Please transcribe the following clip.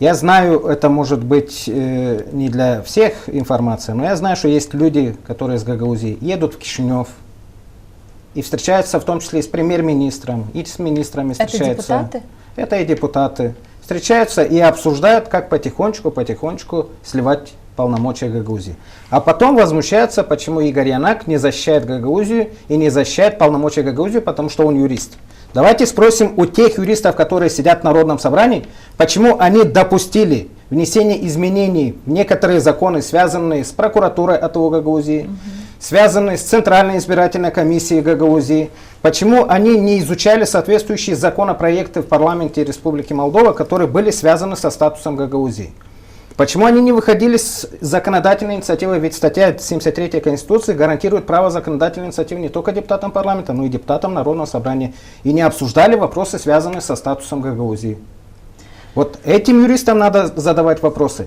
Я знаю, это может быть не для всех информация, но я знаю, что есть люди, которые из Гагаузии едут в Кишинев и встречаются в том числе и с премьер-министром, и с министрами встречаются. Это депутаты? Это и депутаты. Встречаются и обсуждают, как потихонечку сливать полномочия Гагаузии. А потом возмущаются, почему Игорь Янак не защищает Гагаузию и не защищает полномочия Гагаузии, потому что он юрист. Давайте спросим у тех юристов, которые сидят в Народном собрании, почему они допустили внесение изменений в некоторые законы, связанные с прокуратурой АТО Гагаузии, связанные с Центральной избирательной комиссией Гагаузии, почему они не изучали соответствующие законопроекты в парламенте Республики Молдова, которые были связаны со статусом Гагаузии. Почему они не выходили с законодательной инициативой? Ведь статья 73 Конституции гарантирует право законодательной инициативы не только депутатам парламента, но и депутатам Народного собрания. И не обсуждали вопросы, связанные со статусом Гагаузии. Вот этим юристам надо задавать вопросы.